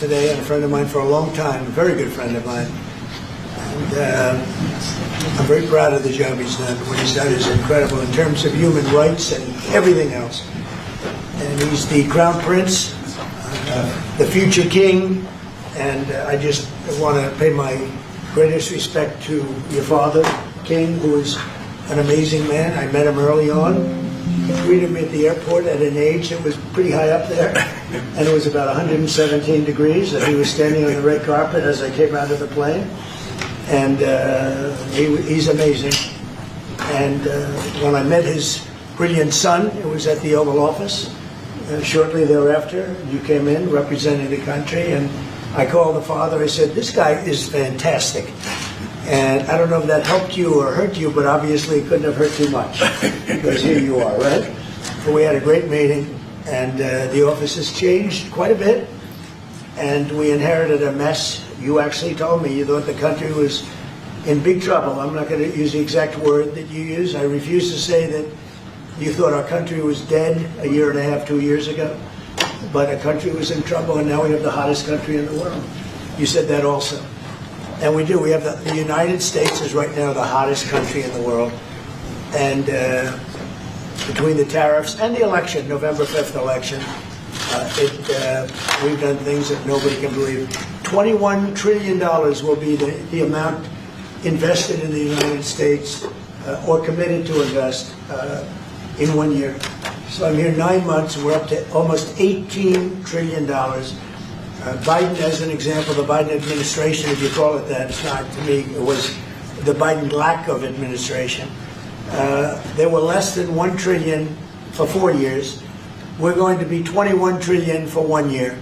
Today, and a friend of mine for a long time, a very good friend of mine. And I'm very proud of the job he's done. What he's done is incredible in terms of human rights and everything else. And he's the Crown Prince, the future king, and I just want to pay my greatest respect to your father, King, who is an amazing man. I met him early on. He greeted me at the airport at an age that was pretty high up there, and it was about 117 degrees, and he was standing on the red carpet as I came out of the plane, and he's amazing. And when I met his brilliant son, it was at the Oval Office. Shortly thereafter, you came in representing the country, and I called the father. I said, "This guy is fantastic." And I don't know if that helped you or hurt you, but obviously it couldn't have hurt too much, because here you are, right? But we had a great meeting, and the office has changed quite a bit, and we inherited a mess. You actually told me you thought the country was in big trouble. I'm not going to use the exact word that you use. I refuse to say that you thought our country was dead a year and a half, 2 years ago, but our country was in trouble, and now we have the hottest country in the world. You said that also. And we do. We have the United States is right now the hottest country in the world. And between the tariffs and the election, November 5th election, we've done things that nobody can believe. $21 trillion will be the amount invested in the United States or committed to invest in 1 year. So I'm here 9 months, and we're up to almost $18 trillion. Biden, as an example, the Biden administration, if you call it that, it's not to me, it was the Biden lack of administration. There were less than $1 trillion for 4 years. We're going to be $21 trillion for 1 year.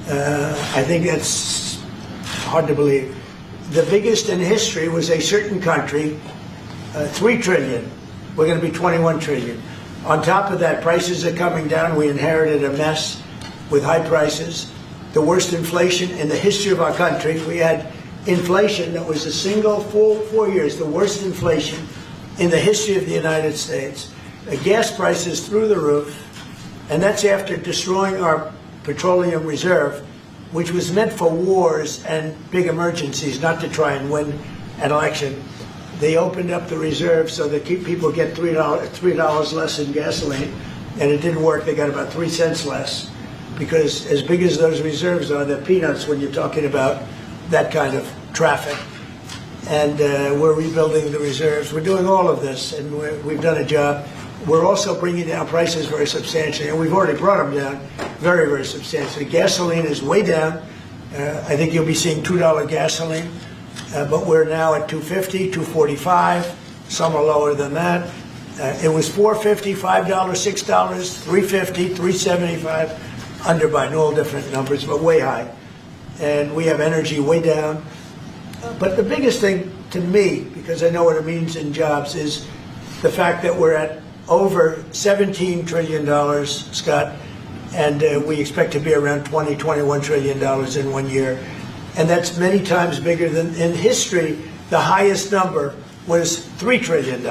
I think that's hard to believe. The biggest in history was a certain country, $3 trillion. We're going to be $21 trillion. On top of that, prices are coming down. We inherited a mess with high prices. The worst inflation in the history of our country. We had inflation that was a single full 4 years, the worst inflation in the history of the United States. Gas prices through the roof, and that's after destroying our petroleum reserve, which was meant for wars and big emergencies, not to try and win an election. They opened up the reserve so that people get $3 less in gasoline, and it didn't work. They got about 3 cents less. Because as big as those reserves are, they're peanuts when you're talking about that kind of traffic. And we're rebuilding the reserves. We're doing all of this, and we've done a job. We're also bringing down prices very substantially, and we've already brought them down very, very substantially. Gasoline is way down. I think you'll be seeing $2 gasoline, but we're now at $2.50, $2.45. Some are lower than that. It was $4.50, $5, $6, $3.50, $3.75. Under by all different numbers, but way high. And we have energy way down. But the biggest thing to me, because I know what it means in jobs, is the fact that we're at over $17 trillion, Scott, and we expect to be around $21 trillion in 1 year. And that's many times bigger than in history. The highest number was $3 trillion.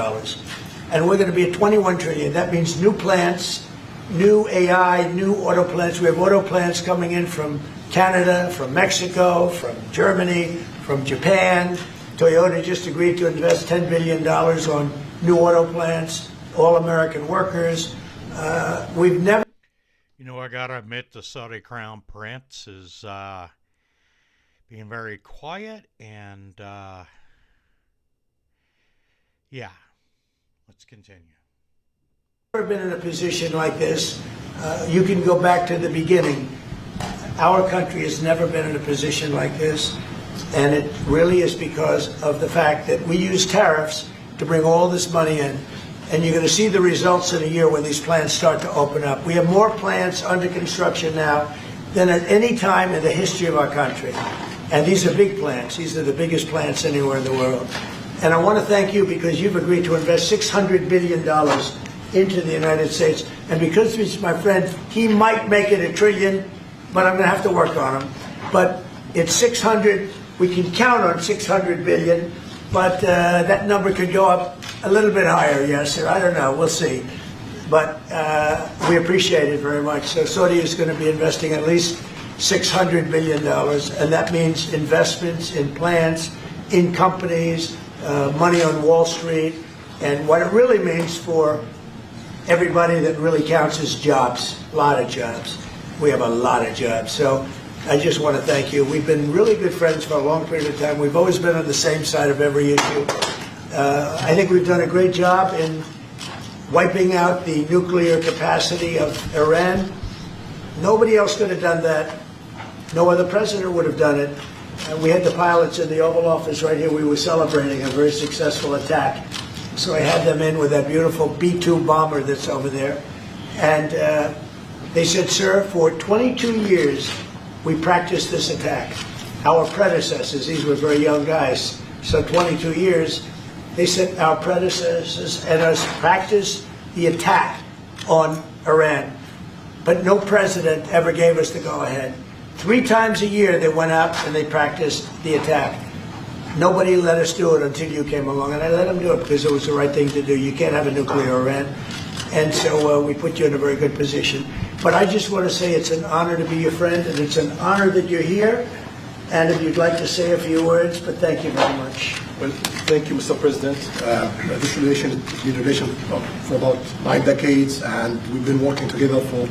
And we're going to be at $21 trillion. That means new plants, new AI, new auto plants. We have auto plants coming in from Canada, from Mexico, from Germany, from Japan. Toyota just agreed to invest $10 billion on new auto plants, all American workers. We've never... You know, I gotta admit, the Saudi Crown Prince is being very quiet, and yeah, let's continue. Never been in a position like this. You can go back to the beginning. Our country has never been in a position like this, and it really is because of the fact that we use tariffs to bring all this money in. And you're going to see the results in a year when these plants start to open up. We have more plants under construction now than at any time in the history of our country. And these are big plants. These are the biggest plants anywhere in the world. And I want to thank you because you've agreed to invest $600 billion into the United States. And because he's my friend, he might make it $1 trillion, but I'm going to have to work on him. But it's 600. We can count on 600 billion, but that number could go up a little bit higher, yes, or I don't know. We'll see. But we appreciate it very much. So Saudi is going to be investing at least $600 billion, and that means investments in plants, in companies, money on Wall Street, and what it really means for everybody that really counts is jobs, a lot of jobs. We have a lot of jobs. So I just want to thank you. We've been really good friends for a long period of time. We've always been on the same side of every issue. I think we've done a great job in wiping out the nuclear capacity of Iran. Nobody else could have done that. No other president would have done it. We had the pilots in the Oval Office right here. We were celebrating a very successful attack. So I had them in with that beautiful B-2 bomber that's over there. And they said, sir, for 22 years, we practiced this attack. Our predecessors, these were very young guys, so 22 years, they said our predecessors and us practiced the attack on Iran. But no president ever gave us the go-ahead. 3 times a year they went out and they practiced the attack. Nobody let us do it until you came along, and I let them do it because it was the right thing to do. You can't have a nuclear Iran. And so we put you in a very good position. But I just want to say it's an honor to be your friend, and it's an honor that you're here. And if you'd like to say a few words, but thank you very much. Well, thank you, Mr. President. This relation has been a relation for about 9 decades, and we've been working together for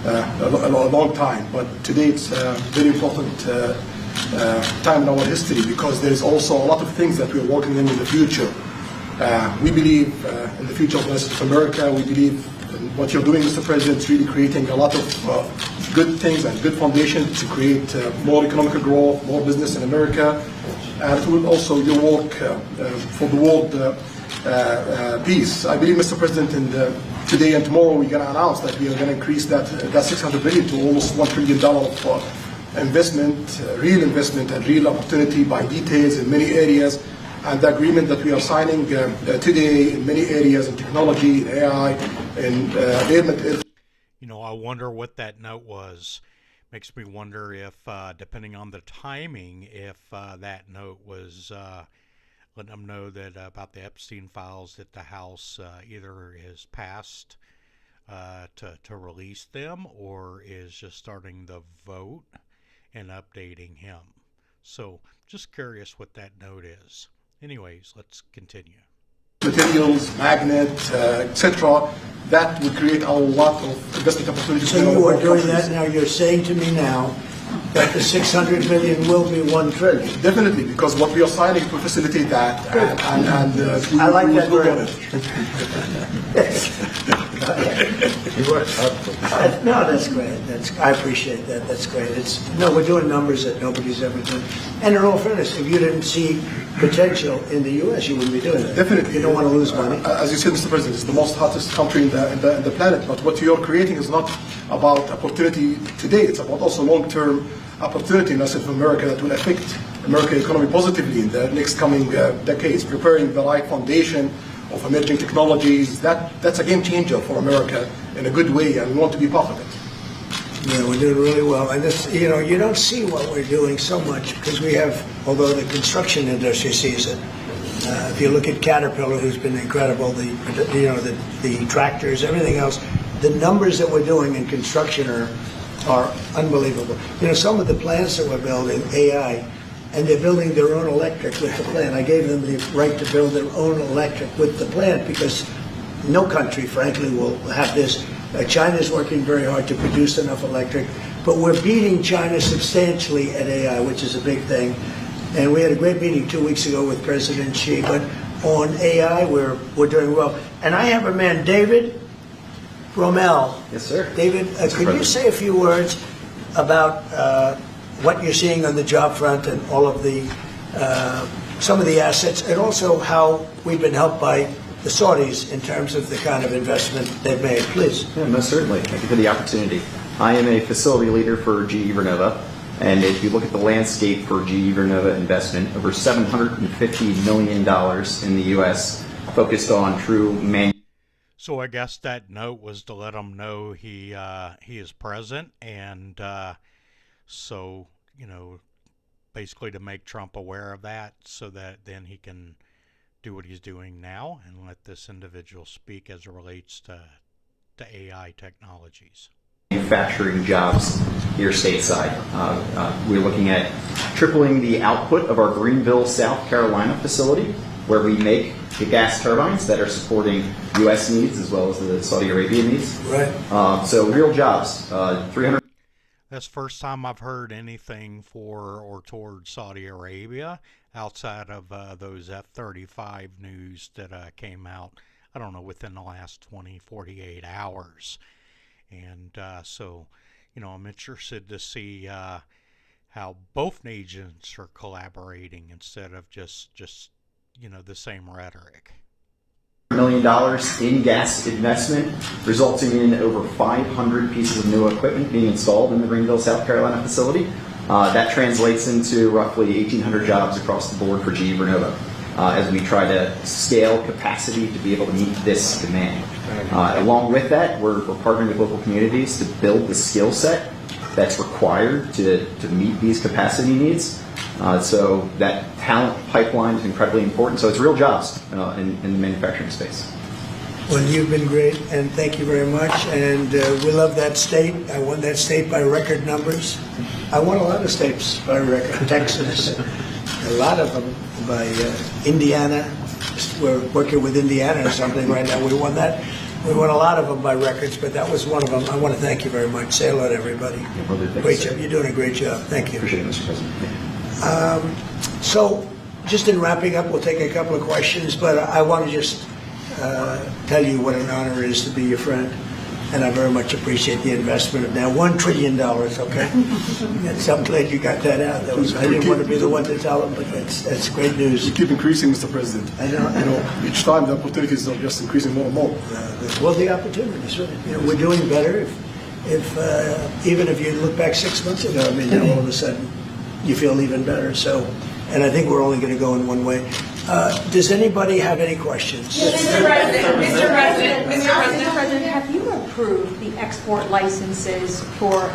a long time. But today it's a very important time in our history because there's also a lot of things that we're working in the future. We believe in the future of America. We believe in what you're doing, Mr. President, is really creating a lot of good things and good foundation to create more economic growth, more business in America, and also your work for the world peace. I believe, Mr. President, today and tomorrow we're going to announce that we are going to increase that $600 billion to almost $1 trillion of investment, real investment and real opportunity by details in many areas. And the agreement that we are signing today in many areas in technology, in AI, in environment. You know, I wonder what that note was. Makes me wonder if, depending on the timing, if that note was letting them know that about the Epstein files that the House either has passed to release them or is just starting the vote and updating him. So just curious what that note is. Anyways, let's continue. Materials, magnet, etc. That would create a lot of investment opportunities. So you are doing that now. You're saying to me now that the $600 billion will be $1 trillion. Definitely, because what we are signing to facilitate that, and I like that very much. No, that's great. I appreciate that. That's great. We're doing numbers that nobody's ever done. And in all fairness, if you didn't see potential in the U.S., you wouldn't be doing it. Definitely. You don't want to lose money. As you said, Mr. President, it's the most hottest country in the planet. But what you're creating is not about opportunity today. It's about also long-term opportunity in of America that will affect American economy positively in the next coming decades. Preparing the right foundation of emerging technologies, that's a game changer for America in a good way, and we want to be part of it. Yeah, we're doing really well. And this, you don't see what we're doing so much because we have, although the construction industry sees it. If you look at Caterpillar, who's been incredible, the tractors, everything else, the numbers that we're doing in construction are unbelievable. Some of the plants that we're building, AI, and they're building their own electric with the plant. I gave them the right to build their own electric with the plant because no country, frankly, will have this. China's working very hard to produce enough electric, but we're beating China substantially at AI, which is a big thing. And we had a great meeting 2 weeks ago with President Xi, but on AI, we're doing well. And I have a man, David Rommel. Yes, sir. David, could you say a few words about what you're seeing on the job front and all of the some of the assets, and also how we've been helped by the Saudis in terms of the kind of investment they've made, please. Yeah, most certainly. Thank you for the opportunity. I am a facility leader for GE Vernova, and if you look at the landscape for GE Vernova investment, over $750 million in the U.S. focused on true So I guess that note was to let him know he is present, and so basically to make Trump aware of that, so that then he can do what he's doing now and let this individual speak as it relates to AI technologies. manufacturing jobs here stateside. We're looking at tripling the output of our Greenville, South Carolina facility, where we make the gas turbines that are supporting U.S. needs as well as the Saudi Arabia needs. Right. So real jobs, 300. That's the first time I've heard anything for or toward Saudi Arabia outside of those F-35 news that came out, I don't know, within the last 48 hours. And so, I'm interested to see how both nations are collaborating instead of just the same rhetoric. $1 million in gas investment, resulting in over 500 pieces of new equipment being installed in the Greenville, South Carolina facility. That translates into roughly 1,800 jobs across the board for GE Vernova as we try to scale capacity to be able to meet this demand. Along with that, we're partnering with local communities to build the skill set that's required to meet these capacity needs. So that talent pipeline is incredibly important. So it's real jobs in the manufacturing space. Well, you've been great, and thank you very much. And we love that state. I won that state by record numbers. I won a lot of states by record. Texas, a lot of them by Indiana. We're working with Indiana or something right now. We won that. We won a lot of them by records, but that was one of them. I want to thank you very much. Say hello to everybody. Great job. You're doing a great job. Thank you. Appreciate it, Mr. President. So, just in wrapping up, we'll take a couple of questions, but I want to just tell you what an honor it is to be your friend, and I very much appreciate the investment of now $1 trillion, okay? So I'm glad you got that out. I didn't want to be the one to tell them, but that's great news. You keep increasing, Mr. President. I know. Each time the opportunities are just increasing more and more. Well, the opportunities, we're doing better. If even if you look back 6 months ago, now all of a sudden you feel even better. So, and I think we're only going to go in one way. Does anybody have any questions? Mr. President, have you approved the export licenses for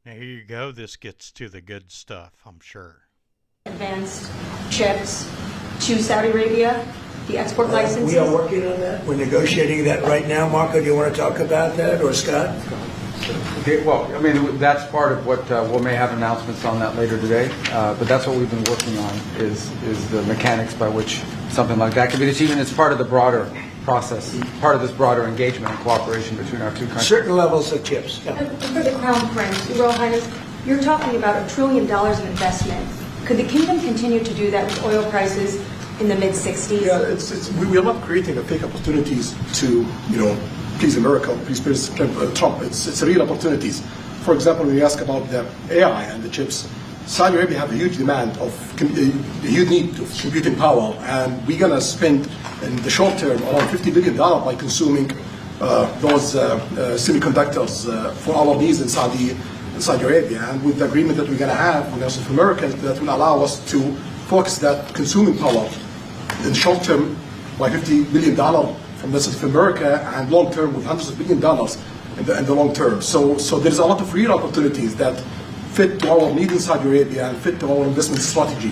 Now, here you go. This gets to the good stuff, I'm sure. advanced chips to Saudi Arabia? The export licenses? We are working on that. We're negotiating that right now. Marco, do you want to talk about that, or Scott? Okay, well, that's part of what we may have announcements on that later today, but that's what we've been working on is the mechanics by which something like that could be achieved, and it's part of the broader process, part of this broader engagement and cooperation between our two countries. Certain levels of chips. Yeah. And for the Crown Prince, Your Royal Highness, you're talking about $1 trillion of investment. Could the kingdom continue to do that with oil prices in the mid-60s? Yeah, we are not creating fake opportunities to, please America, please President Trump. It's real opportunities. For example, when you ask about the AI and the chips, Saudi Arabia have a huge demand a huge need of computing power, and we're going to spend in the short term around $50 billion by consuming those semiconductors for our needs in Saudi Arabia. And with the agreement that we're going to have with South America, that will allow us to focus that consuming power in the short term by $50 billion from the South America, and long term with hundreds of billions of dollars in the long term. So there's a lot of real opportunities that fit to our needs in Saudi Arabia and fit to our investment strategy.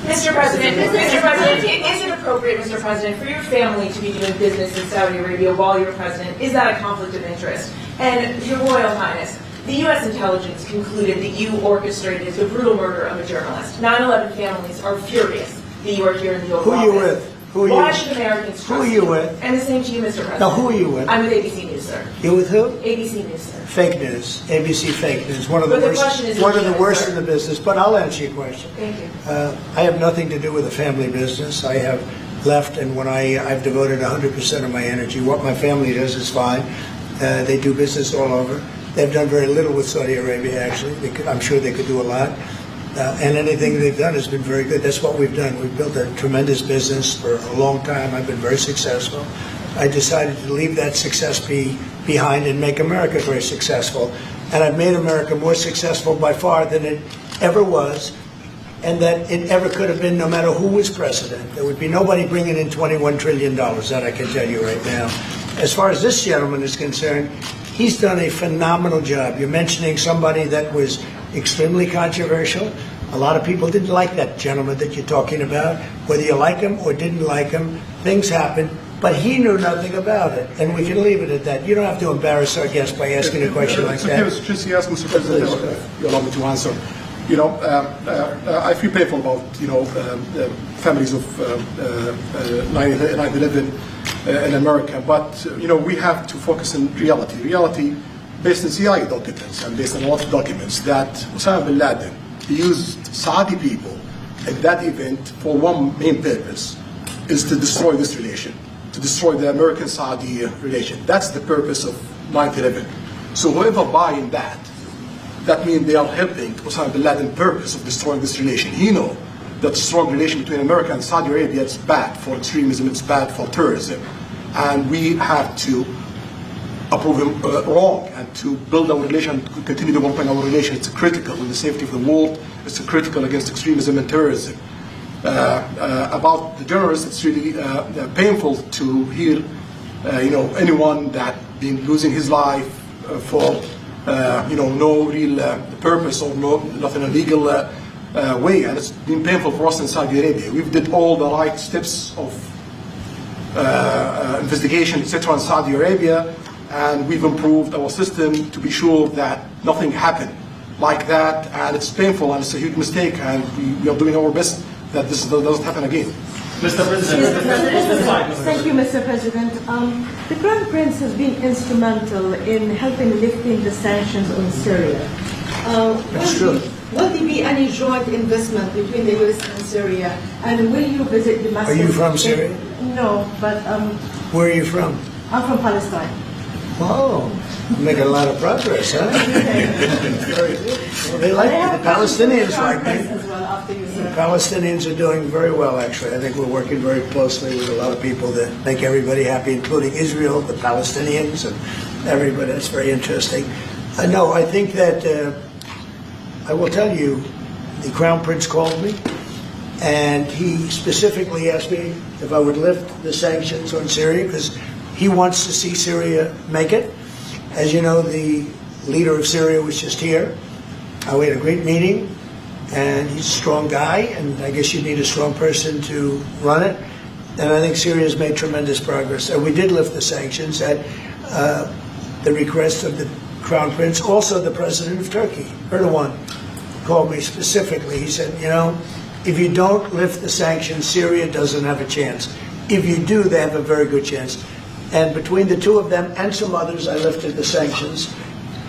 Mr. President, is it appropriate, Mr. President, for your family to be doing business in Saudi Arabia while you're president? Is that a conflict of interest? And Your Royal Highness, the U.S. intelligence concluded that you orchestrated the brutal murder of a journalist. 9/11 families are furious that you are here in the Oval Office. Who are you with? Why should Americans trust Who are you with? And the same to you, Mr. President. Now, who are you with? I'm with ABC News, sir. You with who? ABC News, sir. Fake news. ABC fake news. One of the But the worst. question is One of the legitimate, worst sir. in the business. But I'll answer your question. Thank you. I have nothing to do with the family business. I have left, and when I've devoted 100% of my energy. What my family does is fine. They do business all over. They've done very little with Saudi Arabia, actually. I'm sure they could do a lot. And anything they've done has been very good. That's what we've done. We've built a tremendous business for a long time. I've been very successful. I decided to leave that success behind and make America very successful. And I've made America more successful by far than it ever was, and that it ever could have been, no matter who was president. There would be nobody bringing in $21 trillion, that I can tell you right now. As far as this gentleman is concerned, he's done a phenomenal job. You're mentioning somebody that was extremely controversial. A lot of people didn't like that gentleman that you're talking about. Whether you like him or didn't like him, things happen. But he knew nothing about it, and we can leave it at that. You don't have to embarrass our guest by asking a question like Okay, that. since you asked, Mr. President, if you allow me to answer. You know, I feel painful about, you know, the families of 9/11 in America, but, you know, we have to focus on reality. Reality based on CIA documents and based on a lot of documents that Osama bin Laden used Saudi people at that event for one main purpose, is to destroy this relation, to destroy the American-Saudi relation. That's the purpose of 9/11. So whoever buying that means they are helping Osama bin Laden's purpose of destroying this relation. He knows that strong relation between America and Saudi Arabia is bad for extremism, it's bad for terrorism. And we have to approve him wrong and to build our relation, to continue developing our relation. It's critical in the safety of the world, it's critical against extremism and terrorism. About the journalists, it's really painful to hear, you know, anyone that been losing his life for, you know, no real purpose or nothing illegal way, and it's been painful for us in Saudi Arabia. We've did all the right steps of investigation, etc., in Saudi Arabia, and we've improved our system to be sure that nothing happened like that, and it's painful and it's a huge mistake, and we are doing our best that this doesn't happen again. Mr. President. Thank you, Mr. President. The Crown Prince has been instrumental in helping lifting the sanctions on Syria. That's true. Will there be any joint investment between the U.S. and Syria? And will you visit the Are you from Syria? No, but Where are you from? I'm from Palestine. Oh, making a lot of progress, huh? Very good. Well, they like I have the Palestinians Crown like Prince me. as well after you, The sir. Palestinians are doing very well, actually. I think we're working very closely with a lot of people that make everybody happy, including Israel, the Palestinians, and everybody. That's very interesting. No, I think that I will tell you, the Crown Prince called me, and he specifically asked me if I would lift the sanctions on Syria, because he wants to see Syria make it. As you know, the leader of Syria was just here. We had a great meeting, and he's a strong guy, and I guess you need a strong person to run it. And I think Syria's made tremendous progress. And we did lift the sanctions at the request of the Crown Prince. Also, the President of Turkey, Erdogan, called me specifically. He said, you know, if you don't lift the sanctions, Syria doesn't have a chance. If you do, they have a very good chance. And between the two of them and some others, I lifted the sanctions.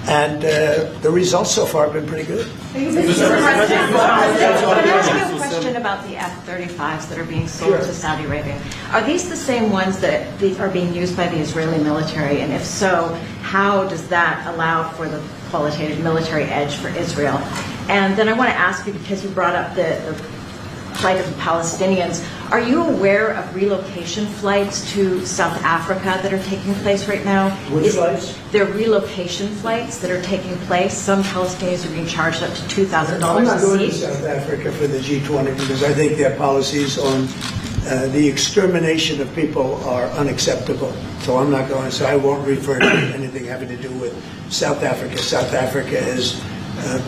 And the results so far have been pretty good. Mr. President, can I ask you a question about the F-35s that are being sold Sure. to Saudi Arabia? Are these the same ones that are being used by the Israeli military? And if so, how does that allow for the qualitative military edge for Israel? And then I want to ask you, because you brought up the plight of the Palestinians, are you aware of relocation flights to South Africa that are taking place right now? Which flights? There are relocation flights that are taking place. Some Palestinians are being charged up to $2,000 I'm not going a to seat. South Africa for the G20 because I think their policies on the extermination of people are unacceptable. So I'm not going, so I won't refer to anything having to do with South Africa. South Africa has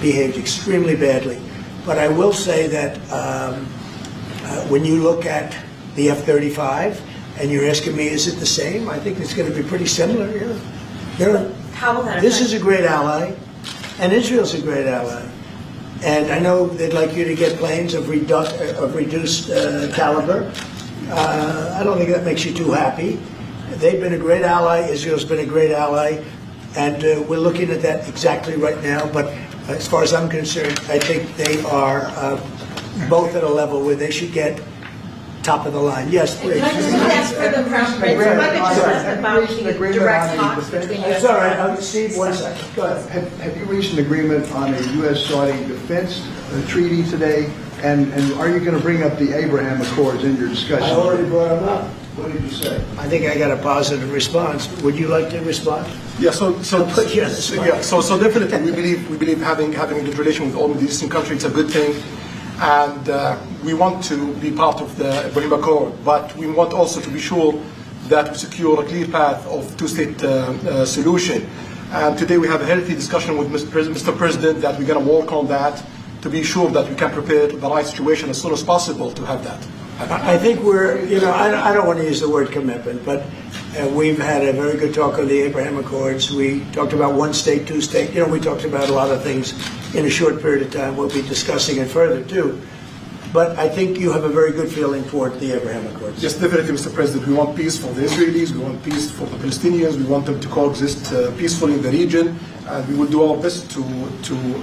behaved extremely badly. But I will say that when you look at the F-35 and you're asking me, is it the same? I think it's going to be pretty similar. Yeah. How will that This affect- is a great ally, and Israel's a great ally. And I know they'd like you to get planes of reduced caliber. I don't think that makes you too happy. They've been a great ally. Israel's been a great ally. And we're looking at that exactly right now. But as far as I'm concerned, I think they are both at a level where they should get top of the line. Yes, please. Can I just ask for the Crown Prince, if I could just ask about the direct talks between It's U.S. all right. Steve, 1 second. Go ahead. Have you reached an agreement on a U.S.-Saudi defense treaty today? And are you going to bring up the Abraham Accords in your discussion? I already brought them up. What did you say? I think I got a positive response. Would you like to respond? Yeah, so put you on the spot. yeah, so definitely we believe having a good relation with all Middle Eastern countries is a good thing, and we want to be part of the Abraham Accord, but we want also to be sure that we secure a clear path of two-state solution. And today we have a healthy discussion with Mr. President that we're going to work on that to be sure that we can prepare the right situation as soon as possible to have that. I think we're, I don't want to use the word commitment, but we've had a very good talk on the Abraham Accords. We talked about one state, two state. We talked about a lot of things in a short period of time. We'll be discussing it further, too. But I think you have a very good feeling toward the Abraham Accords. Yes, definitely, Mr. President. We want peace for the Israelis. We want peace for the Palestinians. We want them to coexist peacefully in the region. And we will do our best to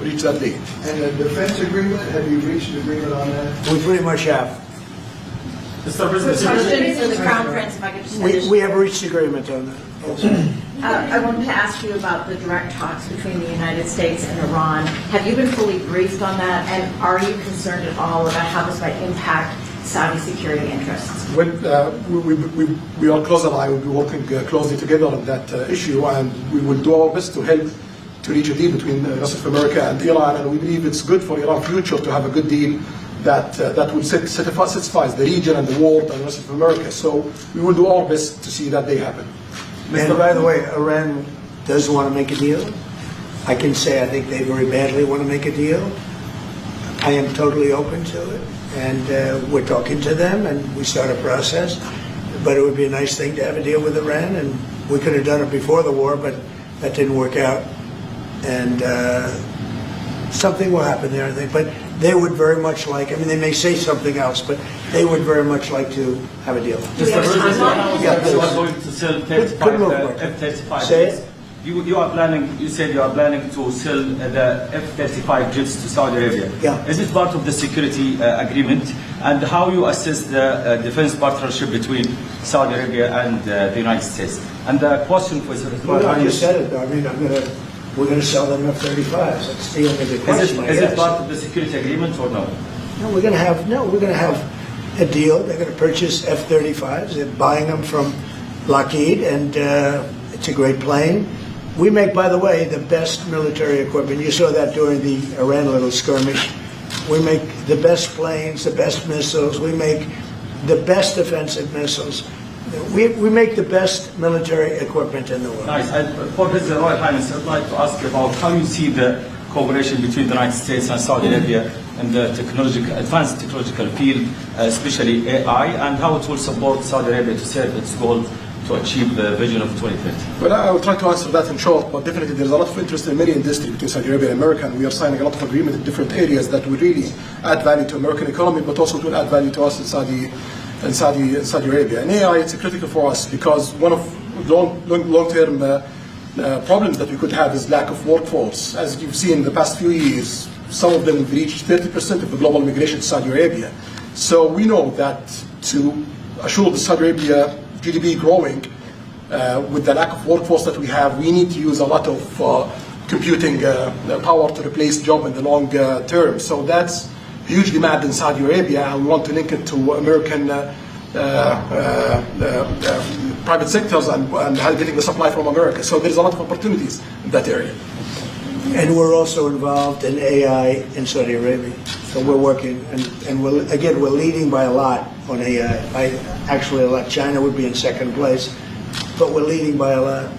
reach that day. And the defense agreement, have you reached an agreement on that? We pretty much have. Question for the Crown Prince, if I could just finish. We have reached agreement on that. I wanted to ask you about the direct talks between the United States and Iran. Have you been fully briefed on that, and are you concerned at all about how this might impact Saudi security interests? When we are close ally, we'll be working closely together on that issue, and we will do our best to help to reach a deal between the rest of America and Iran. And we believe it's good for Iran's future to have a good deal that will satisfy the region and the world and the rest of America. So we will do our best to see that day happen. And by the way, Iran does want to make a deal. I can say I think they very badly want to make a deal. I am totally open to it. And we're talking to them, and we start a process. But it would be a nice thing to have a deal with Iran. And we could have done it before the war, but that didn't work out. And something will happen there, I think. But they would very much like, they may say something else, but they would very much like to have a deal. Mr. President, you are going to sell 35 F-35 jets. You said you are planning to sell the F-35 jets to Saudi Arabia. Yeah. Is it part of the security agreement? And how you assess the defense partnership between Saudi Arabia and the United States? And the question for I just said it, though. We're going to sell them F-35s. That's the only big question. Is it part of the security agreement or no? No, we're going to have a deal. They're going to purchase F-35s. They're buying them from Lockheed, and it's a great plane. We make, by the way, the best military equipment. You saw that during the Iran little skirmish. We make the best planes, the best missiles. We make the best offensive missiles. We make the best military equipment in the world. Nice. For His Royal Highness, I'd like to ask about how you see the cooperation between the United States and Saudi Arabia in the advanced technological field, especially AI, and how it will support Saudi Arabia to serve its goal to achieve the vision of 2030. Well, I will try to answer that in short, but definitely there's a lot of interest in many industries between Saudi Arabia and America, and we are signing a lot of agreements in different areas that will really add value to American economy, but also will add value to us in Saudi Arabia. And AI, it's critical for us because one of long-term problems that we could have is lack of workforce. As you've seen in the past few years, some of them have reached 30% of the global migration to Saudi Arabia. So we know that to assure the Saudi Arabia GDP growing, with the lack of workforce that we have, we need to use a lot of computing power to replace job in the long term. So that's huge demand in Saudi Arabia, and we want to link it to American private sectors and getting the supply from America. So there's a lot of opportunities in that area. And we're also involved in AI in Saudi Arabia. So we're working, and we're leading by a lot on AI. Actually a lot. China would be in second place, but we're leading by a lot.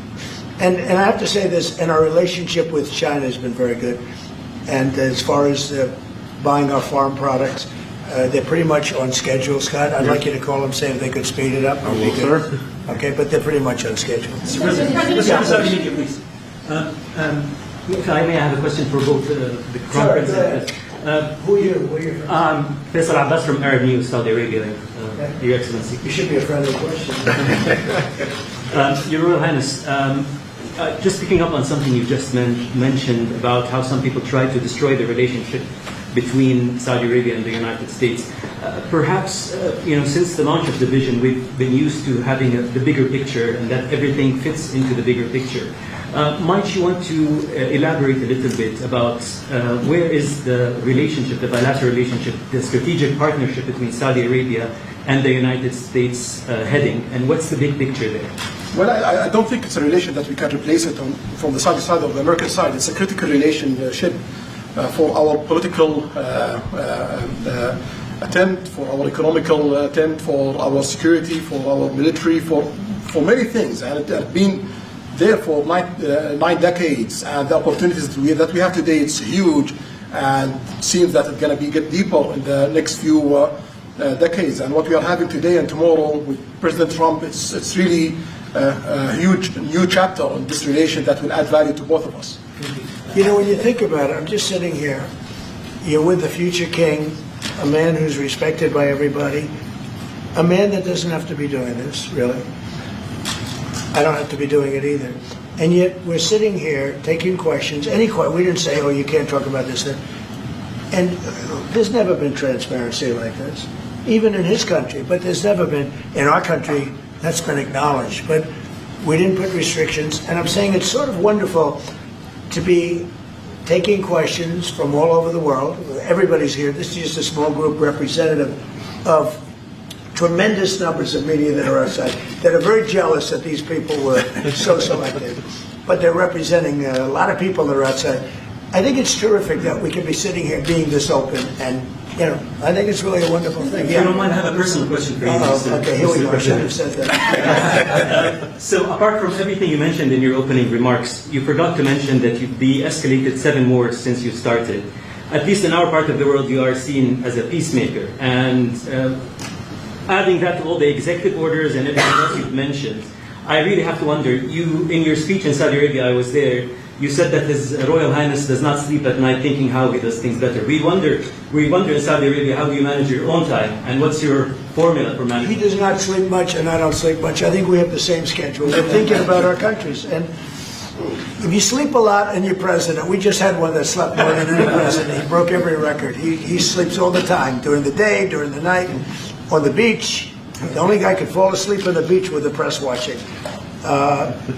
And I have to say this, and our relationship with China has been very good. And as far as buying our farm products, they're pretty much on schedule, Scott. I'd like you to call them, say if they could speed it up. Sir. Okay, but they're pretty much on schedule. Mr. President, please. If I may, I have a question for both the Crown Prince. Who are you? Faisal Abbas from Arab News, Saudi Arabia, Your Excellency. You should be a friendly question. Your Royal Highness, just picking up on something you just mentioned about how some people try to destroy the relationship between Saudi Arabia and the United States. Perhaps, since the launch of the vision, we've been used to having the bigger picture and that everything fits into the bigger picture. Might you want to elaborate a little bit about where is the relationship, the bilateral relationship, the strategic partnership between Saudi Arabia and the United States heading, and what's the big picture there? Well, I don't think it's a relation that we can replace it from the Saudi side or the American side. It's a critical relationship for our political attempt, for our economical attempt, for our security, for our military, for many things. And it has been there for 9 decades, and the opportunities that we have today, it's huge, and it seems that it's going to get deeper in the next few decades. And what we are having today and tomorrow with President Trump, it's really a huge new chapter on this relation that will add value to both of us. You know, when you think about it, I'm just sitting here. You're with the future king, a man who's respected by everybody, a man that doesn't have to be doing this, really. I don't have to be doing it either. And yet we're sitting here taking questions, we didn't say, oh, you can't talk about this, that. And there's never been transparency like this, even in his country, but there's never been, in our country, that's been acknowledged. But we didn't put restrictions, and I'm saying it's sort of wonderful to be taking questions from all over the world. Everybody's here. This is just a small group representative of tremendous numbers of media that are outside, that are very jealous that these people were so selected. But they're representing a lot of people that are outside. I think it's terrific that we can be sitting here being this open, and, you know, I think it's really a wonderful thing. If you don't mind, I have a personal question for you. Okay, here we go. I should have said that. So, apart from everything you mentioned in your opening remarks, you forgot to mention that you've de-escalated 7 wars since you started. At least in our part of the world, you are seen as a peacemaker. And adding that to all the executive orders and everything else you've mentioned, I really have to wonder, in your speech in Saudi Arabia, I was there, you said that His Royal Highness does not sleep at night thinking how he does things better. We wonder in Saudi Arabia, how do you manage your own time, and what's your formula for managing? He does not sleep much, and I don't sleep much. I think we have the same schedule. We're thinking about our countries. And if you sleep a lot and you're president, we just had one that slept more than any president. He broke every record. He sleeps all the time, during the day, during the night, on the beach. The only guy could fall asleep on the beach with the press watching.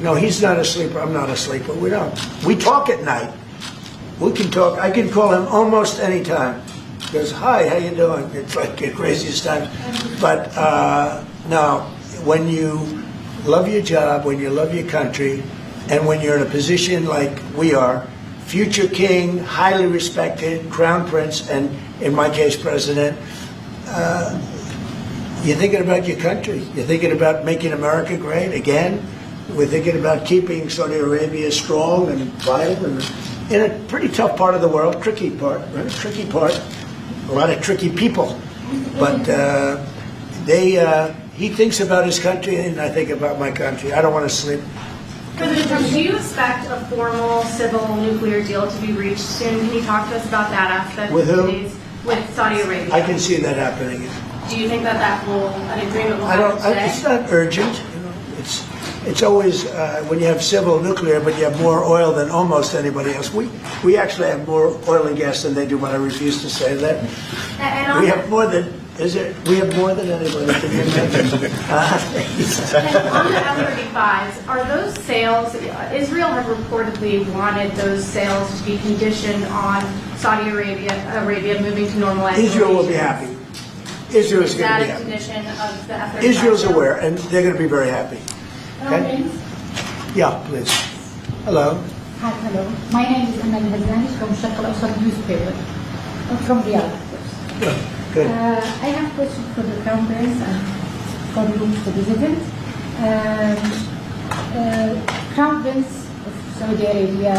No, he's not a sleeper. I'm not a sleeper. We don't. We talk at night. We can talk. I can call him almost any time. He goes, hi, how you doing? It's like the craziest times. But no, when you love your job, when you love your country, and when you're in a position like we are, future king, highly respected, crown prince, and in my case, president, you're thinking about your country. You're thinking about making America great again. We're thinking about keeping Saudi Arabia strong and vital, and in a pretty tough part of the world, tricky part, right? Tricky part. A lot of tricky people. But he thinks about his country, and I think about my country. I don't want to sleep. President Trump, do you expect a formal civil nuclear deal to be reached soon? Can you talk to us about that aspect? With who? With Saudi Arabia. I can see that happening. Do you think that an agreement will happen today? It's not urgent. You know, it's always when you have civil nuclear, but you have more oil than almost anybody else. We actually have more oil and gas than they do, but I refuse to say that. We have more than. We have more than anybody. Can you imagine? And on the F-35s, are those sales? Israel had reportedly wanted those sales to be conditioned on Saudi Arabia moving to normalized. Israel will be happy. Israel is going to be happy. Condition of the F-35. Israel's aware, and they're going to be very happy. Okay? Yeah, please. Hello. Hi, hello. My name is Amal Hazani from Sharq Al-Awsat newspaper. I'm from Riyadh. Good. I have a question for the Crown Prince and for the President. Crown Prince of Saudi Arabia,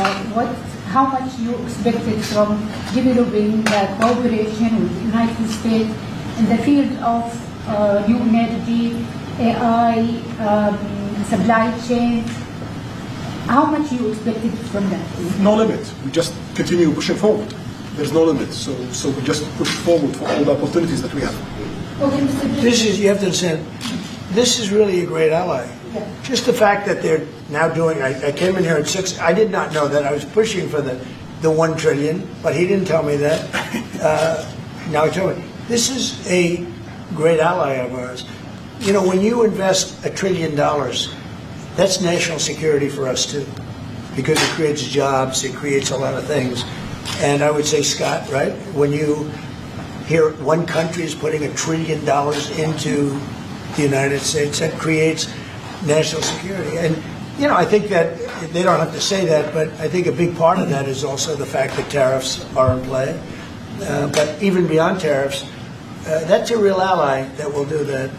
how much you expected from developing the cooperation with the United States in the field of new energy, AI, supply chain? How much you expected from that? No limit. We just continue pushing forward. There's no limit. So we just push forward for all the opportunities that we have. You have to understand, this is really a great ally. Yeah. Just the fact that they're now doing, I came in here at 6, I did not know that. I was pushing for the 1 trillion, but he didn't tell me that. Now he told me. This is a great ally of ours. You know, when you invest $1 trillion, that's national security for us too, because it creates jobs, it creates a lot of things. And I would say, Scott, right, when you hear one country is putting $1 trillion into the United States, that creates national security. And, you know, I think that they don't have to say that, but I think a big part of that is also the fact that tariffs are in play. But even beyond tariffs, that's a real ally that will do that.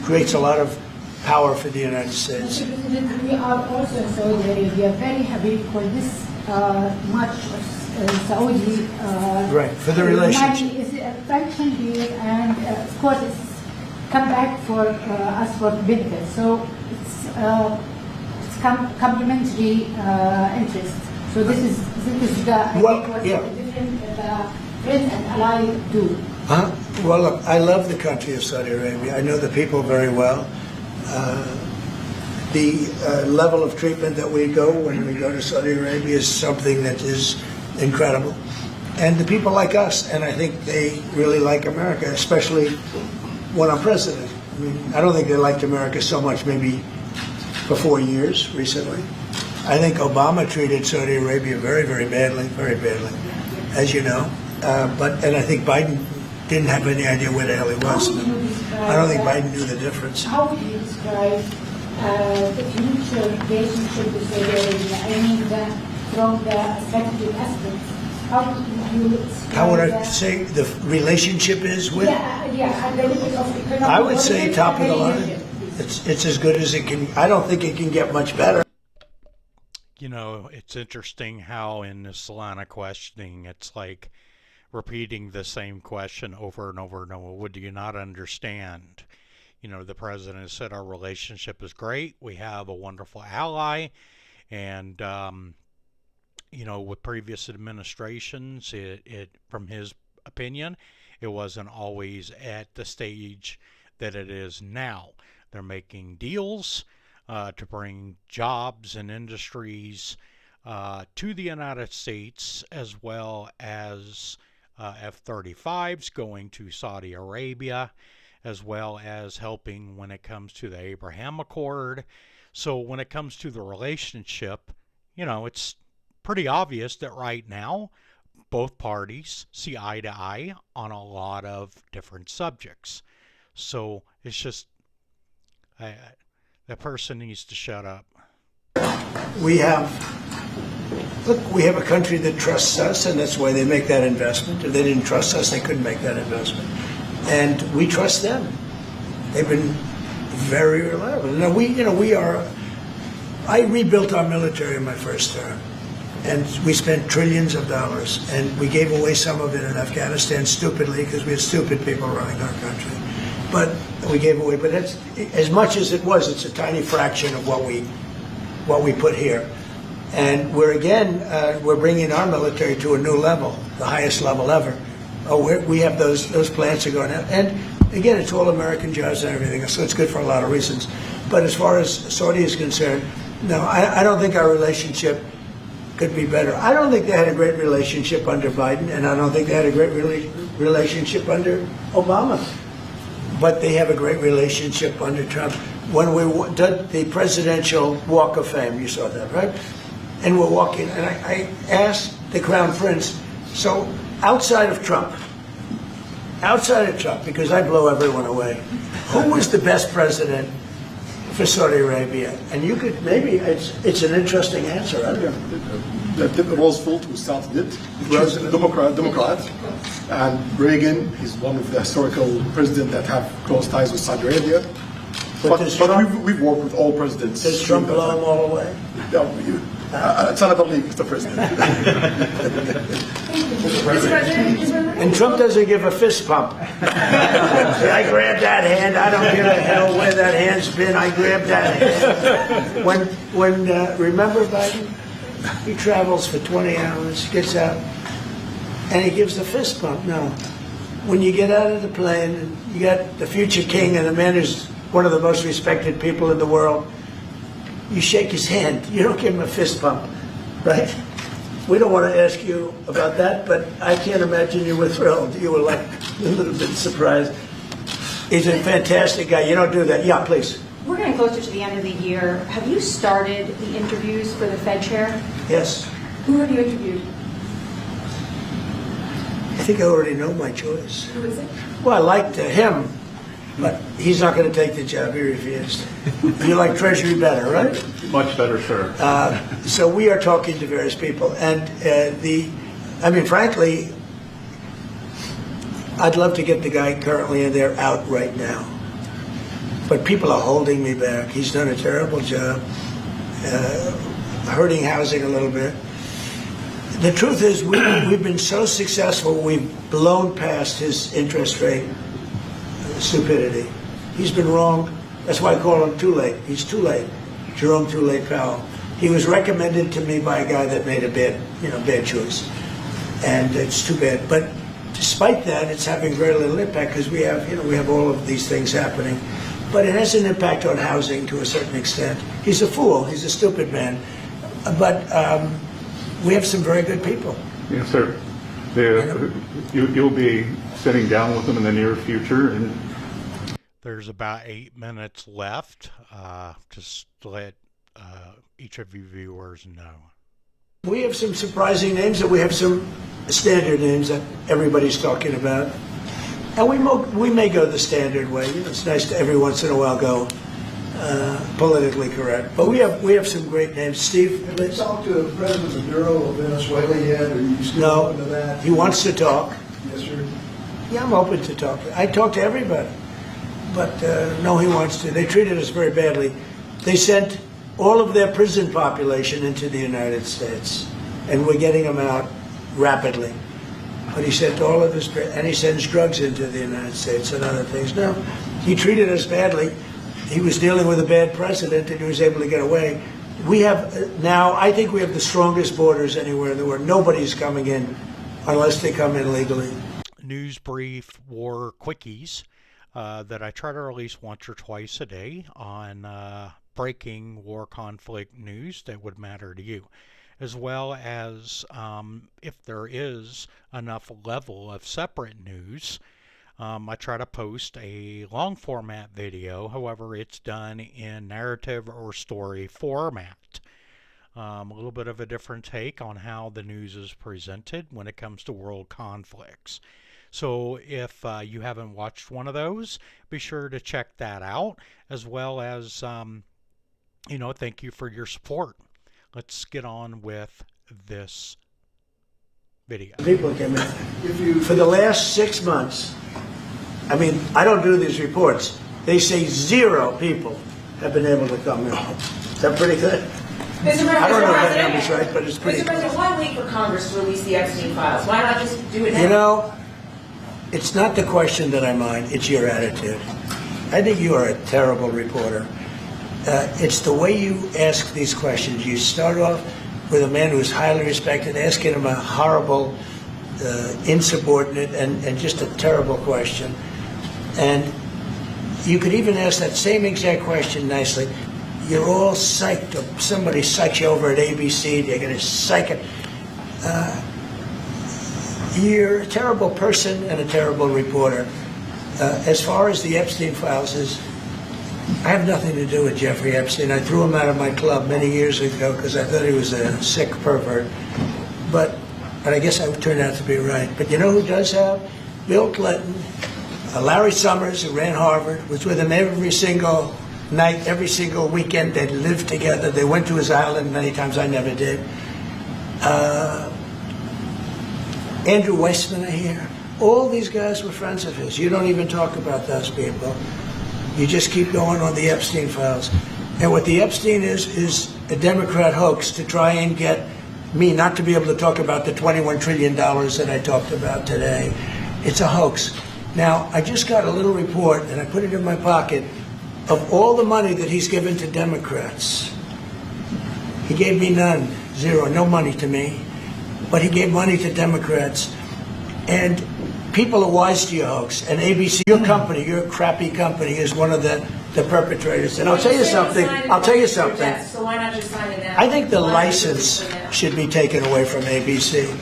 Creates a lot of power for the United States. Mr. President, we are also in Saudi Arabia very happy for this much of Saudi. Right, for the relationship. Money is attraction here, and of course it's come back for us for benefit. So it's complementary interest. So this is the I think what the different friends and allies do. Well, look, I love the country of Saudi Arabia. I know the people very well. The level of treatment that we go when we go to Saudi Arabia is something that is incredible. And the people like us, and I think they really like America, especially when I'm president. I mean, I don't think they liked America so much maybe for 4 years recently. I think Obama treated Saudi Arabia very, very badly, as you know. And I think Biden didn't have any idea where the hell he was. I don't think Biden knew the difference. How would you describe the future relationship with Saudi Arabia? I mean, from the strategic aspects. How would I say the relationship is with? Yeah, and the limit of economic. I would say top of the line. It's as good as it can. I don't think it can get much better. You know, it's interesting how in this line of questioning, it's like repeating the same question over and over and over. Would you not understand? You know, the president said our relationship is great. We have a wonderful ally. And, you know, with previous administrations, it from his opinion, it wasn't always at the stage that it is now. They're making deals to bring jobs and industries to the United States, as well as F-35s going to Saudi Arabia, as well as helping when it comes to the Abraham Accord. So when it comes to the relationship, you know, it's pretty obvious that right now both parties see eye to eye on a lot of different subjects. So it's just that person needs to shut up. We have a country that trusts us, and that's why they make that investment. If they didn't trust us, they couldn't make that investment. And we trust them. They've been very reliable. Now I rebuilt our military in my first term, and we spent trillions of dollars, and we gave away some of it in Afghanistan stupidly because we had stupid people running our country. But we gave away. But it's, as much as it was, it's a tiny fraction of what we put here. And we're bringing our military to a new level, the highest level ever. We have those plants are going out. And again, it's all American jobs and everything, so it's good for a lot of reasons. But as far as Saudi is concerned, no, I don't think our relationship could be better. I don't think they had a great relationship under Biden, and I don't think they had a great relationship under Obama. But they have a great relationship under Trump. When we did the Presidential Walk of Fame, you saw that, right? And we're walking, and I asked the Crown Prince, so outside of Trump, because I blow everyone away, who was the best president for Saudi Arabia? And you could, maybe, it's an interesting answer, I don't know. Roosevelt, who started it, Democrat, and Reagan, he's one of the historical presidents that have close ties with Saudi Arabia. But we've worked with all presidents. Does Trump blow them all away? It's another league, Mr. President. And Trump doesn't give a fist pump. I grab that hand. I don't give a hell where that hand's been. I grab that hand. Remember Biden? He travels for 20 hours, gets out, and he gives the fist pump. No. When you get out of the plane, you got the future king and the man who's one of the most respected people in the world, you shake his hand. You don't give him a fist pump, right? We don't want to ask you about that, but I can't imagine you were thrilled. You were like a little bit surprised. He's a fantastic guy. You don't do that. Yeah, please. We're getting closer to the end of the year. Have you started the interviews for the Fed chair? Yes. Who have you interviewed? I think I already know my choice. Who is it? Well, I liked him, but he's not going to take the job. He refused. You like Treasury better, right? Much better, sir. So we are talking to various people, and frankly, I'd love to get the guy currently in there out right now. But people are holding me back. He's done a terrible job, hurting housing a little bit. The truth is, we've been so successful, we've blown past his interest rate stupidity. He's been wrong. That's why I call him too late. He's too late. Jerome Too Late Powell. He was recommended to me by a guy that made a bad choice, and it's too bad. But despite that, it's having very little impact because we have all of these things happening. But it has an impact on housing to a certain extent. He's a fool. He's a stupid man. But we have some very good people. Yes, sir. You'll be sitting down with them in the near future, and there's about 8 minutes left. Just to let each of you viewers know. We have some surprising names, and we have some standard names that everybody's talking about. And we may go the standard way. It's nice to every once in a while go politically correct. But we have some great names. Steve, have they talked to President Maduro of Venezuela yet? Are you still open to that? He wants to talk. Yes, sir. Yeah, I'm open to talk. I talk to everybody. But no, he wants to. They treated us very badly. They sent all of their prison population into the United States, and we're getting them out rapidly. But he sent all of his, and he sends drugs into the United States and other things. No, he treated us badly. He was dealing with a bad president, and he was able to get away. We have now, I think we have the strongest borders anywhere in the world. Nobody's coming in unless they come in legally. News Brief War Quickies that I try to release once or twice a day on breaking war conflict news that would matter to you, as well as if there is enough level of separate news, I try to post a long format video. However, it's done in narrative or story format. A little bit of a different take on how the news is presented when it comes to world conflicts. So if you haven't watched one of those, be sure to check that out, as well as thank you for your support. Let's get on with this video. People came in. For the last 6 months, I mean, I don't do these reports. They say 0 people have been able to come in. Is that pretty good? I don't know if that number's right, but it's pretty good. Mr. President, why wait for Congress to release the Epstein files? Why not just do it now? You know, it's not the question that I mind, it's your attitude. I think you are a terrible reporter. It's the way you ask these questions. You start off with a man who's highly respected, asking him a horrible, insubordinate, and just a terrible question. And you could even ask that same exact question nicely. You're all psyched up. Somebody psyched you over at ABC. They're going to psych it. You're a terrible person and a terrible reporter. As far as the Epstein files is, I have nothing to do with Jeffrey Epstein. I threw him out of my club many years ago because I thought he was a sick pervert. But I guess I turned out to be right. But you know who does have? Bill Clinton, Larry Summers, who ran Harvard, was with him every single night, every single weekend. They lived together. They went to his island many times. I never did. Andrew Weissman, I hear. All these guys were friends of his. You don't even talk about those people. You just keep going on the Epstein files. And what the Epstein is a Democrat hoax to try and get me not to be able to talk about the $21 trillion that I talked about today. It's a hoax. Now, I just got a little report, and I put it in my pocket, of all the money that he's given to Democrats. He gave me none, 0, no money to me. But he gave money to Democrats. And people are wise to your hoax. And ABC, your company, your crappy company, is one of the perpetrators. And I'll tell you something. So why not just sign it now? I think the license should be taken away from ABC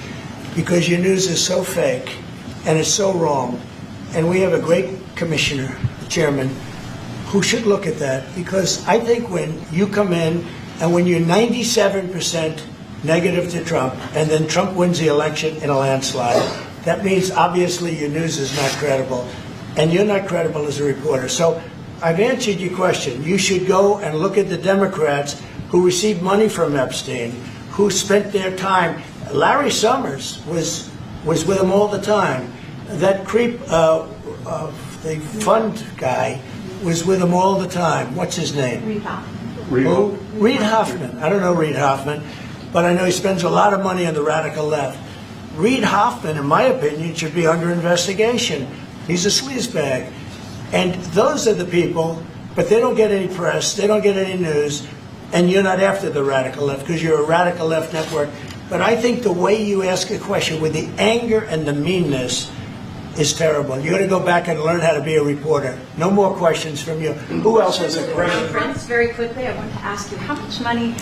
because your news is so fake and it's so wrong. And we have a great commissioner, chairman, who should look at that, because I think when you come in and when you're 97% negative to Trump and then Trump wins the election in a landslide, that means obviously your news is not credible and you're not credible as a reporter. So I've answered your question. You should go and look at the Democrats who received money from Epstein, who spent their time. Larry Summers was with him all the time. That creep, the fund guy, was with him all the time. What's his name? Reid Hoffman. Reid Hoffman. I don't know Reid Hoffman. but I know he spends a lot of money on the radical left. Reid Hoffman, in my opinion, should be under investigation. He's a sleazebag. And those are the people, but they don't get any press, they don't get any news, and you're not after the radical left because you're a radical left network. But I think the way you ask a question with the anger and the meanness is terrible. You got to go back and learn how to be a reporter. No more questions from you. Who else has a question? Prince, very quickly, I want to ask you, how much money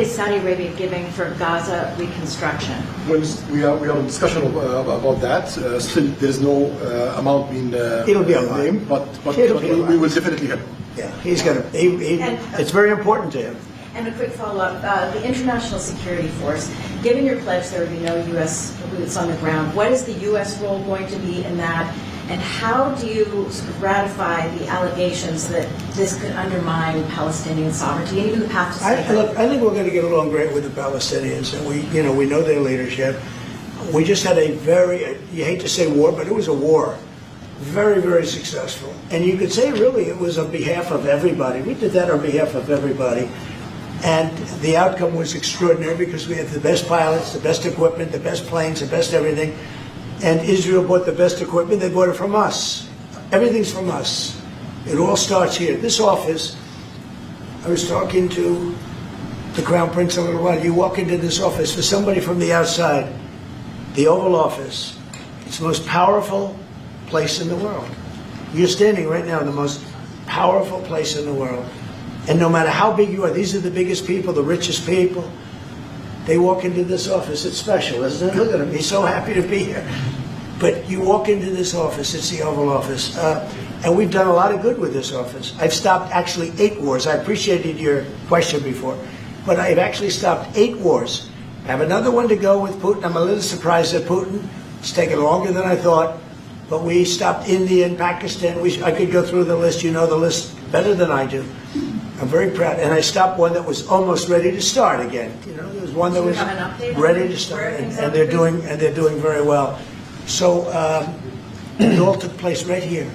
is Saudi Arabia giving for Gaza reconstruction? Well, we are in discussion about that. Still, there is no amount being It'll be named, but It'll be we will definitely help. Yeah, he's going to. It's very important to him. And a quick follow-up, the International Security Force, given your pledge there would be no U.S. boots on the ground, what is the U.S. role going to be in that, and how do you sort of ratify the allegations that this could undermine Palestinian sovereignty and even the path to statehood? Look, I think we're going to get along great with the Palestinians, and we know their leadership. We just had a very, you hate to say war, but it was a war. Very, very successful. And you could say really it was on behalf of everybody. We did that on behalf of everybody. And the outcome was extraordinary because we had the best pilots, the best equipment, the best planes, the best everything. And Israel bought the best equipment. They bought it from us. Everything's from us. It all starts here. This office, I was talking to the Crown Prince a little while. You walk into this office, for somebody from the outside, the Oval Office, it's the most powerful place in the world. You're standing right now in the most powerful place in the world. And no matter how big you are, these are the biggest people, the richest people. They walk into this office. It's special, isn't it? Look at him. He's so happy to be here. But you walk into this office. It's the Oval Office. And we've done a lot of good with this office. I've stopped actually 8 wars. I appreciated your question before. But I've actually stopped 8 wars. I have another one to go with Putin. I'm a little surprised at Putin. It's taken longer than I thought. But we stopped India and Pakistan. I could go through the list. You know the list better than I do. I'm very proud. And I stopped one that was almost ready to start again. You know, there was one that was ready to start, and they're doing very well. So it all took place right here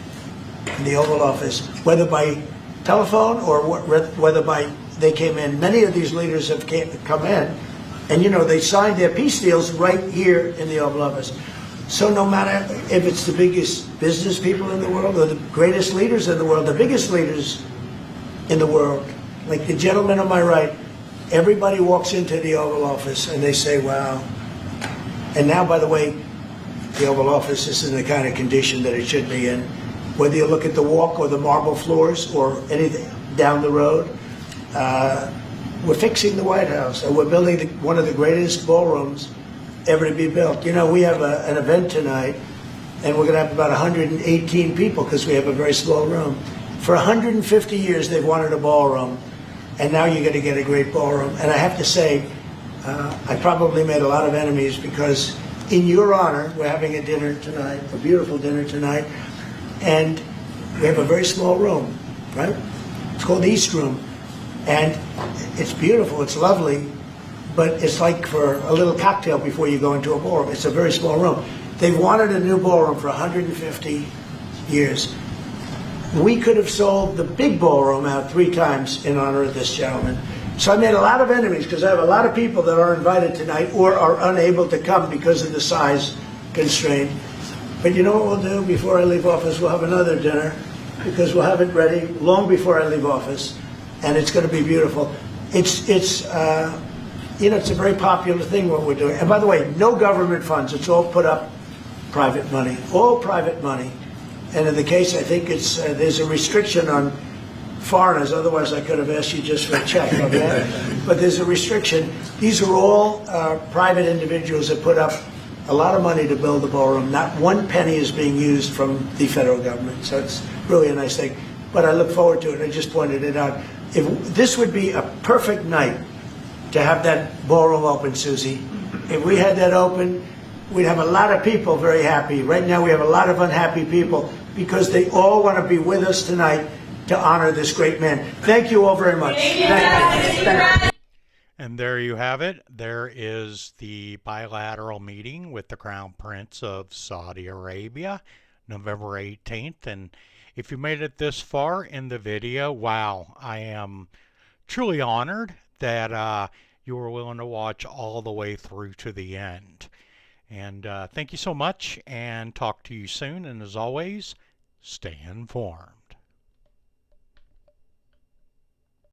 in the Oval Office, whether by telephone or whether by they came in. Many of these leaders have come in, and you know they signed their peace deals right here in the Oval Office. So no matter if it's the biggest business people in the world or the greatest leaders in the world, the biggest leaders in the world, like the gentleman on my right, everybody walks into the Oval Office and they say, wow. And now, by the way, the Oval Office is in the kind of condition that it should be in. Whether you look at the walk or the marble floors or anything down the road, we're fixing the White House and we're building one of the greatest ballrooms ever to be built. You know, we have an event tonight and we're going to have about 118 people because we have a very small room. For 150 years, they've wanted a ballroom, and now you're going to get a great ballroom. And I have to say, I probably made a lot of enemies because in your honor, we're having a dinner tonight, a beautiful dinner tonight, and we have a very small room, right? It's called the East Room, and it's beautiful, it's lovely, but it's like for a little cocktail before you go into a ballroom. It's a very small room. They've wanted a new ballroom for 150 years. We could have sold the big ballroom out 3 times in honor of this gentleman. So I made a lot of enemies because I have a lot of people that are invited tonight or are unable to come because of the size constraint. But you know what we'll do before I leave office? We'll have another dinner because we'll have it ready long before I leave office, and it's going to be beautiful. It's a very popular thing what we're doing. And by the way, no government funds. It's all put up private money, all private money. And in the case, I think there's a restriction on foreigners. Otherwise, I could have asked you just for a check. Okay? But there's a restriction. These are all private individuals that put up a lot of money to build the ballroom. Not one penny is being used from the federal government. So it's really a nice thing. But I look forward to it. I just pointed it out. If this would be a perfect night to have that ballroom open, Susie. If we had that open, we'd have a lot of people very happy. Right now, we have a lot of unhappy people because they all want to be with us tonight to honor this great man. Thank you all very much. Thank you. And there you have it. There is the bilateral meeting with the Crown Prince of Saudi Arabia, November 18th. And if you made it this far in the video, wow, I am truly honored that you were willing to watch all the way through to the end. And thank you so much, and talk to you soon. And as always, stay informed.